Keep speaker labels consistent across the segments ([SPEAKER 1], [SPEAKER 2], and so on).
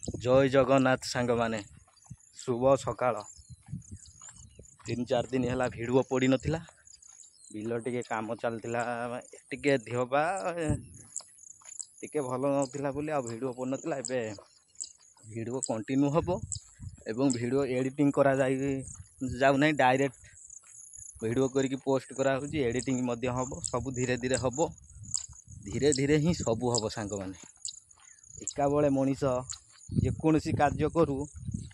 [SPEAKER 1] जय जगन्नाथ सांग माने शुभ सकाळ 3-4 दिन है भिडियो पड़ी नाला बिल टे काम चलता टे देहपा टे भल नाला भिडियो पड़ नाला भिडियो कंटिन्यू हम एवं भिडियो एडिटिंग करा जाऊना डायरेक्ट भिडियो करके पोस्ट करा एडिटिंग हम सब धीरे धीरे हम धीरे धीरे ही सब हम सांग माने एका बेले मनीष जेकोसी कार्य करू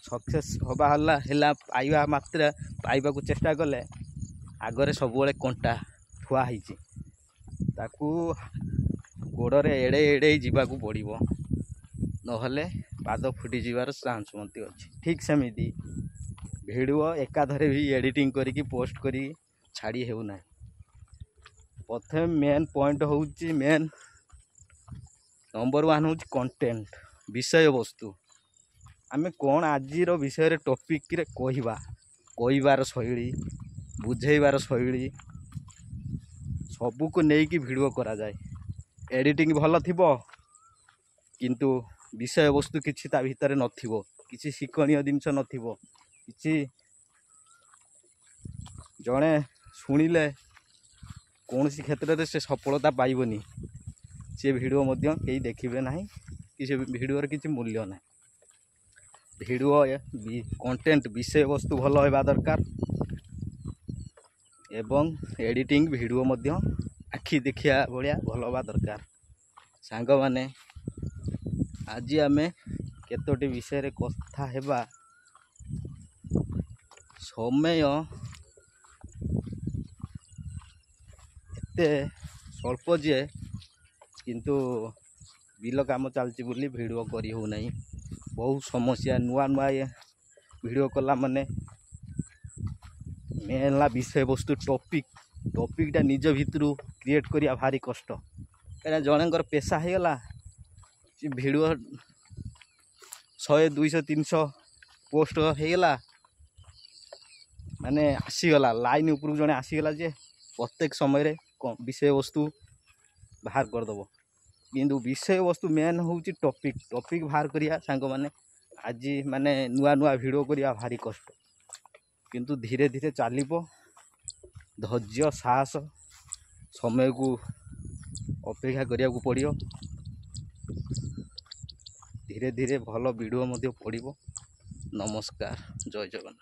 [SPEAKER 1] सक्सेस हवा है पाइबा मात्रा पाइबा को चेष्टा कले आगरे सब कंटा थुआ ताकू गोड़े एड़े एड़े जावाक पड़ो नहले पाद फुटी जीवार चांस मत अच्छी ठीक सेमती भिडियो एकाधरे भी एडिटिंग करके पोस्ट करी छाड़ी होना प्रथम मेन पॉइंट हूँ मेन नंबर 1 हूँ कंटेंट विषय वस्तु आमे कौन आज विषय टॉपिक रे कहबार शैली बुझेबार शैली सबको लेकिन भिडियो करा जाए एडिटिंग भल थी किंतु विषय वस्तु किसी ता भितर नथिबो किसी शिक्षणीय जिनस नथिबो किसी जड़े शुणिले कौन सी क्षेत्र में से सफलता पाइबनी सी भिडियो मध्य कहीं देखिबे नहीं कि से भिडियो किसी मूल्य ना भिडियो कंटेंट विषय वस्तु भल होगा दरकार एवं एडिटिंग भिडियो मध्य आखि देखिया भाया भल होगा दरकार सांग माने आज आमे केतोटी विषय कथा हेबा समय एते स्वल्प जे किंतु बिल काम चलती बोली भिडियो करी हो नहीं बहुत समस्या नुआ नुआ भिडियो कला माने मेन ला विषय वस्तु टॉपिकटा निज भितर क्रिएट करिया भारी कष्ट कहीं जनकर पेशा हो गला भिडियो 100-200-300 पोस्ट हो गला माने आसीगला लाइन उपरू जड़े आसीगला जे प्रत्येक समय विषय वस्तु बाहर करदेव किंतु विषय वस्तु मेन हूँ टॉपिक बाहर करिया सांग माने आज माने नुआ नुआ भिडियो करिया भारी कष्ट किंतु धीरे धीरे चलिबो धैर्य साहस समय को अपेक्षा करिया को पड़ियो धीरे धीरे भल भिडियो मध्य पड़िबो। नमस्कार जय जगन्नाथ।